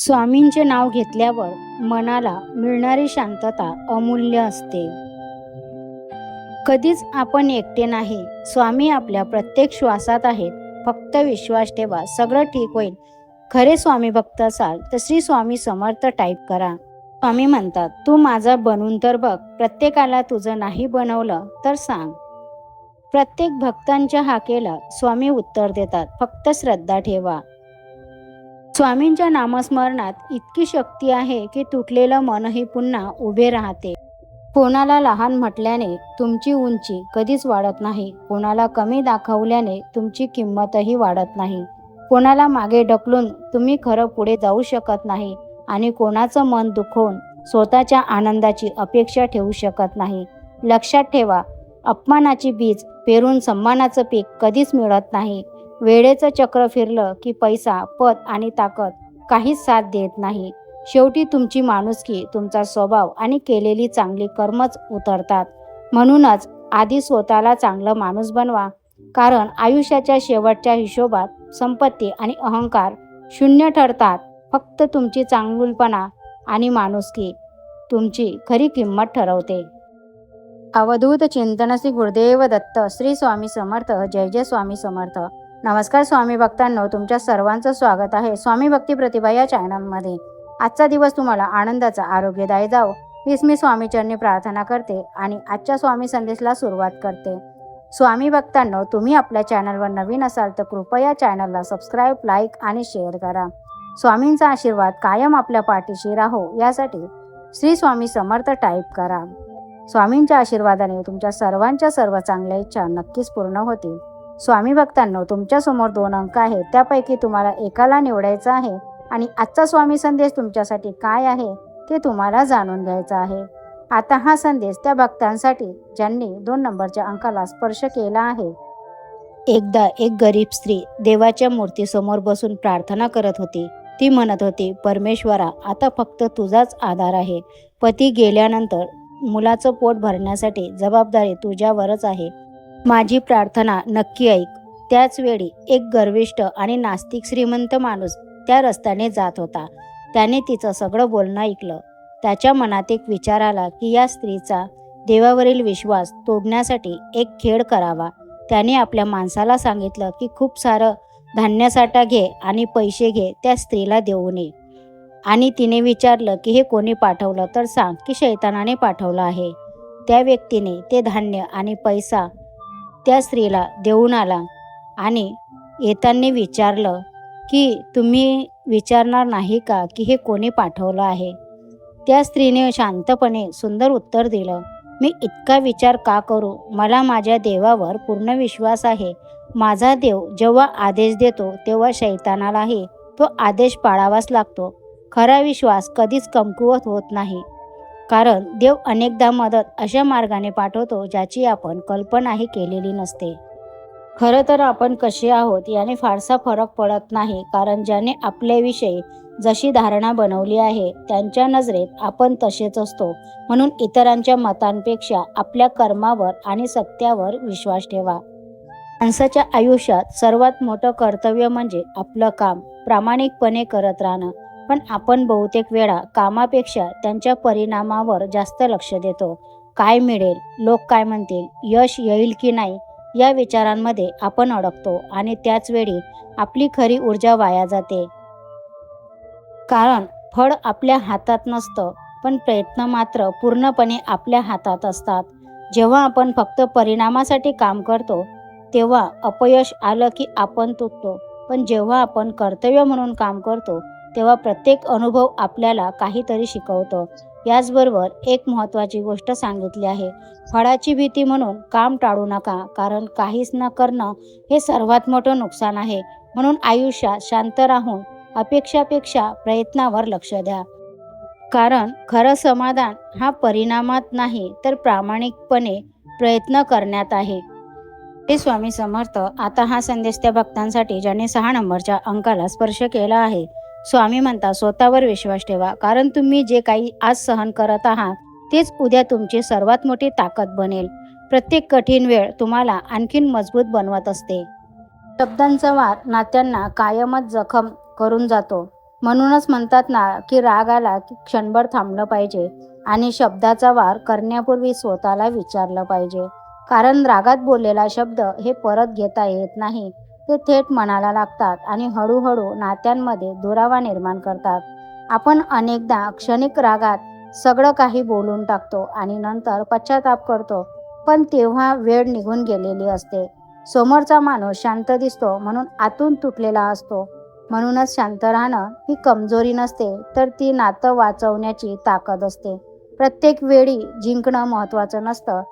स्वामींचे नाव घेतल्यावर मनाला मिळणारी शांतता अमूल्य असते. कधीच आपण एकटे नाही. स्वामी आपल्या प्रत्येक श्वासात आहेत. फक्त विश्वास ठेवा, सगळं ठीक होईल. खरे स्वामी भक्त असाल तर श्री स्वामी समर्थ टाईप करा. स्वामी म्हणतात, तू माझा बनून तर बघ. प्रत्येकाला तुझं नाही बनवलं तर सांग. प्रत्येक भक्तांच्या हाकेला स्वामी उत्तर देतात. फक्त श्रद्धा ठेवा. स्वामींच्या नामस्मरणात इतकी शक्ती आहे की तुटलेलं मनही पुन्हा उभे राहते. कोणाला लहान म्हटल्याने तुमची उंची कधीच वाढत नाही. कोणाला कमी दाखवल्याने तुमची किंमतही वाढत नाही. कोणाला मागे ढकलून तुम्ही खरं पुढे जाऊ शकत नाही आणि कोणाचं मन दुखवून स्वतःच्या आनंदाची अपेक्षा ठेवू शकत नाही. लक्षात ठेवा, अपमानाची बीज पेरून सन्मानाचं पीक कधीच मिळत नाही. वेळेचं चक्र फिरलं की पैसा, पद आणि ताकद काहीच साथ देत नाही. शेवटी तुमची माणुसकी, तुमचा स्वभाव आणि केलेली चांगली कर्मच उतरतात. म्हणूनच आधी स्वतःला चांगलं माणूस बनवा. कारण आयुष्याच्या शेवटच्या हिशोबात संपत्ती आणि अहंकार शून्य ठरतात. फक्त तुमची चांगुलपणा आणि माणुसकी तुमची खरी किंमत ठरवते. अवधूत चिंतन श्री गुरुदेव दत्त. श्री स्वामी समर्थ. जय जय स्वामी समर्थ. नमस्कार स्वामी भक्तांनो, तुमच्या सर्वांचं स्वागत आहे स्वामी भक्ती प्रतिभा या चॅनलमध्ये. आजचा दिवस तुम्हाला आनंदाचा, आरोग्यदायी जाओ हीच मी स्वामीचरणी प्रार्थना करते आणि आजच्या स्वामी संदेशला सुरुवात करते. स्वामी भक्तांनो, तुम्ही आपल्या चॅनलवर नवीन असाल तर कृपया चॅनलला सबस्क्राईब, लाईक आणि शेअर करा. स्वामींचा आशीर्वाद कायम आपल्या पाठीशी राहो यासाठी श्री स्वामी समर्थ टाईप करा. स्वामींच्या आशीर्वादाने तुमच्या सर्वांच्या सर्व चांगल्या इच्छा नक्कीच पूर्ण होतील. स्वामी भक्तांनो, तुमच्यासमोर 2 अंक आहेत. त्यापैकी तुम्हाला एकाला निवडायचं आहे आणि आजचा स्वामी संदेश तुमच्यासाठी काय आहे ते तुम्हाला जाणून घ्यायचं आहे. आता हा संदेश त्या भक्तांसाठी ज्यांनी 2 नंबरच्या अंकाला स्पर्श केला आहे. एकदा एक गरीब स्त्री देवाच्या मूर्तीसमोर बसून प्रार्थना करत होती. ती म्हणत होती, परमेश्वरा, आता फक्त तुझाच आधार आहे. पती गेल्यानंतर मुलाचं पोट भरण्यासाठी जबाबदारी तुझ्यावरच आहे. माझी प्रार्थना नक्की ऐक. त्याच वेळी एक गर्विष्ठ आणि नास्तिक श्रीमंत माणूस त्या रस्त्याने जात होता. त्याने तिचं सगळं बोलणं ऐकलं. त्याच्या मनात एक विचार आला की या स्त्रीचा देवावरील विश्वास तोडण्यासाठी एक खेळ करावा. त्याने आपल्या माणसाला सांगितलं की खूप सारं धान्यसाठा घे आणि पैसे घे, त्या स्त्रीला देऊ नये. आणि तिने विचारलं की हे कोणी पाठवलं तर सांग की शैतानाने पाठवलं आहे. त्या व्यक्तीने ते धान्य आणि पैसा त्या स्त्रीला देऊन आला आणि येताना विचारलं की तुम्ही विचारणार नाही का की हे कोणी पाठवलं आहे. त्या स्त्रीने शांतपणे सुंदर उत्तर दिलं, मी इतका विचार का करू. मला माझ्या देवावर पूर्ण विश्वास आहे. माझा देव जेव्हा आदेश देतो तेव्हा शैतानालाही तो आदेश पाळावाच लागतो. खरा विश्वास कधीच कमकुवत होत नाही. कारण देव अनेकदा मदत अशा मार्गाने पाठवतो ज्याची आपण कल्पनाही केलेली नसते. खरं तर आपण कसे आहोत याने फारसा फरक पडत नाही. कारण ज्याने आपल्याविषयी जशी धारणा बनवली आहे त्यांच्या नजरेत आपण तसेच असतो. म्हणून इतरांच्या मतांपेक्षा आपल्या कर्मावर आणि सत्यावर विश्वास ठेवा. माणसाच्या आयुष्यात सर्वात मोठं कर्तव्य म्हणजे आपलं काम प्रामाणिकपणे करत राहणं. पण आपण बहुतेक वेळा कामापेक्षा त्यांच्या परिणामावर जास्त लक्ष देतो. काय मिळेल, लोक काय म्हणतील, यश येईल की नाही या विचारांमध्ये आपण अडकतो आणि त्याच वेळी आपली खरी ऊर्जा वाया जाते. कारण फळ आपल्या हातात नसतं, पण प्रयत्न मात्र पूर्णपणे आपल्या हातात असतात. जेव्हा आपण फक्त परिणामासाठी काम करतो तेव्हा अपयश आलं की आपण तुटतो. पण जेव्हा आपण कर्तव्य म्हणून काम करतो तेव्हा प्रत्येक अनुभव आपल्याला काहीतरी शिकवतो. याचबरोबर एक महत्त्वाची गोष्ट सांगितली आहे, फळाची भीती म्हणून काम टाळू नका. कारण काहीच न करणं हे सर्वात मोठं नुकसान आहे. म्हणून आयुष्यात शांत राहून अपेक्षापेक्षा प्रयत्नावर लक्ष द्या. कारण खरं समाधान हा परिणामात नाही तर प्रामाणिकपणे प्रयत्न करण्यात आहे. हे स्वामी समर्थ. आता हा संदेश त्या भक्तांसाठी ज्याने 6 नंबरच्या अंकाला स्पर्श केला आहे. स्वामी म्हणतात, स्वतःवर विश्वास ठेवा. कारण तुम्ही जे काही आज सहन करत आहात तेच उद्या तुमची सर्वात मोठी ताकद बनेल. प्रत्येक कठीण वेळ तुम्हाला आणखीन मजबूत बनवत असते. शब्दांचा वार नात्यांना कायमच जखम करून जातो. म्हणूनच म्हणतात ना की राग आला की क्षणभर थांबलं पाहिजे आणि शब्दाचा वार करण्यापूर्वी स्वतःला विचारलं पाहिजे. कारण रागात बोललेला शब्द हे परत घेता येत नाही. ते थेट मनाला लागतात आणि हळूहळू नात्यांमध्ये दुरावा निर्माण करतात. आपण अनेकदा क्षणिक रागात सगळं काही बोलून टाकतो आणि नंतर पश्चाताप करतो, पण तेव्हा वेळ निघून गेलेली असते. समोरचा माणूस शांत दिसतो म्हणून आतून तुटलेला असतो. म्हणूनच शांत राहणं ही कमजोरी नसते, तर ती नातं वाचवण्याची ताकद असते. प्रत्येक वेळी जिंकणं महत्त्वाचं नसतं.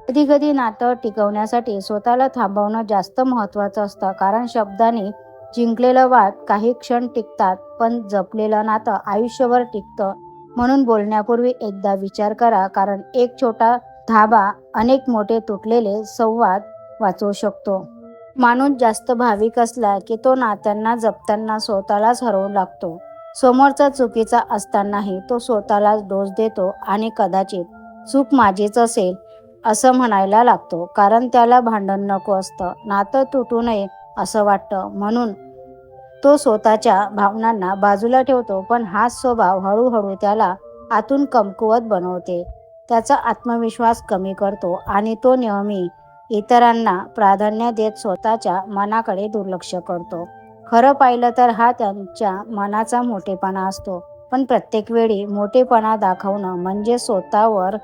कधी-कधी नातं टिकवण्यासाठी स्वतःला थांबवणं जास्त महत्त्वाचं असतं. कारण शब्दाने जिंकलेलं वाद काही क्षण टिकतात, पण जपलेलं नातं आयुष्यभर टिकतं. म्हणून बोलण्यापूर्वी एकदा विचार करा, कारण एक छोटा धाबा अनेक मोठे तुटलेले संवाद वाचवू शकतो. माणूस जास्त भाविक असला की तो नात्यांना जपताना स्वतःलाच हरवू लागतो. समोरचा चुकीचा असतानाही तो स्वतःलाच दोष देतो आणि कदाचित चूक माझीच असेल असं म्हणायला लागतो. कारण त्याला भांडण नको असतं, नातं तुटू नये असं वाटतं. म्हणून तो स्वतःच्या भावनांना बाजूला ठेवतो. पण हाच स्वभाव हळूहळू त्याला आतून कमकुवत बनवते. त्याचा आत्मविश्वास कमी करतो आणि तो नेहमी इतरांना प्राधान्य देत स्वतःच्या मनाकडे दुर्लक्ष करतो. खरं पाहिलं तर हा त्यांच्या मनाचा मोठेपणा असतो. पण प्रत्येक वेळी मोठेपणा दाखवणं म्हणजे स्वतःवर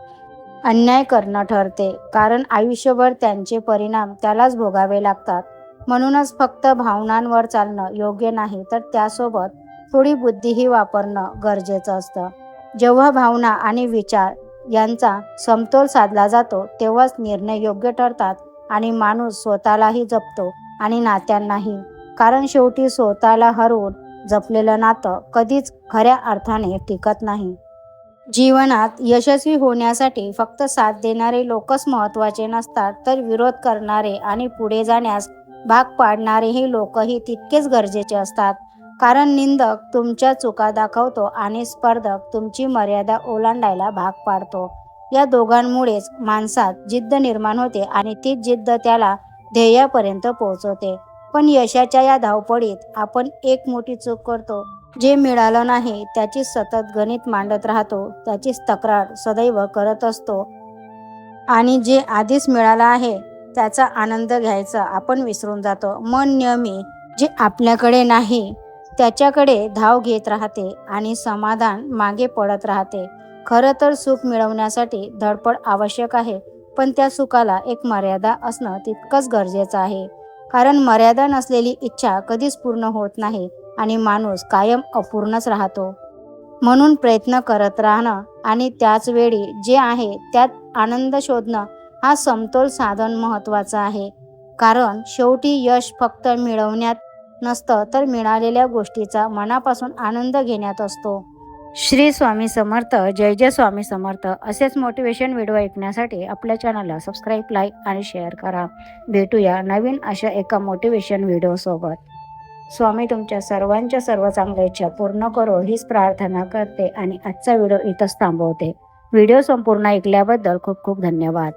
अन्याय करणं ठरते. कारण आयुष्यभर त्यांचे परिणाम त्यालाच भोगावे लागतात. म्हणूनच फक्त भावनांवर चालणं योग्य नाही, तर त्यासोबत थोडी बुद्धीही वापरणं गरजेचं असतं. जेव्हा भावना आणि विचार यांचा समतोल साधला जातो, तेव्हाच निर्णय योग्य ठरतात आणि माणूस स्वतःलाही जपतो आणि नात्यांनाही. कारण शेवटी स्वतःला हरवून जपलेलं नातं कधीच खऱ्या अर्थाने टिकत नाही. जीवनात यशस्वी होण्यासाठी फक्त साथ देणारे लोकच महत्त्वाचे नसतात, तर विरोध करणारे आणि पुढे जाण्यास भाग पाडणारेही लोकही तितकेच गरजेचे असतात. कारण निंदक तुमच्या चुका दाखवतो आणि स्पर्धक तुमची मर्यादा ओलांडायला भाग पाडतो. या दोघांमुळेच माणसात जिद्द निर्माण होते आणि तीच जिद्द त्याला ध्येयापर्यंत पोहोचवते. पण यशाच्या या धावपळीत आपण एक मोठी चूक करतो. जे मिळालं नाही त्याची सतत गणित मांडत राहतो, त्याचीच तक्रार सदैव करत असतो आणि जे आधीच मिळालं आहे त्याचा आनंद घ्यायचा आपण विसरून जातो. मन नेहमी जे आपल्याकडे नाही त्याच्याकडे धाव घेत राहते आणि समाधान मागे पडत राहते. खरं तर सुख मिळवण्यासाठी धडपड आवश्यक आहे, पण त्या सुखाला एक मर्यादा असणं तितकंच गरजेचं आहे. कारण मर्यादा नसलेली इच्छा कधीच पूर्ण होत नाही आणि माणूस कायम अपूर्णच राहतो. म्हणून प्रयत्न करत राहणं आणि त्याच वेळी जे आहे त्यात आनंद शोधणं हा समतोल साधन महत्त्वाचा आहे. कारण शेवटी यश फक्त मिळवण्यात नसतं, तर मिळालेल्या गोष्टीचा मनापासून आनंद घेण्यात असतो. श्री स्वामी समर्थ. जय जय स्वामी समर्थ. असेच मोटिवेशन व्हिडिओ ऐकण्यासाठी आपल्या चॅनलला सबस्क्राईब, लाईक आणि शेअर करा. भेटूया नवीन अशा एका मोटिवेशन व्हिडिओसोबत. स्वामी तुमच्या सर्वांच्या सर्व चांगल्या इच्छा पूर्ण करो हीच प्रार्थना करते आणि आजचा व्हिडिओ इथंच थांबवते. व्हिडिओ संपूर्ण ऐकल्याबद्दल खूप खूप धन्यवाद.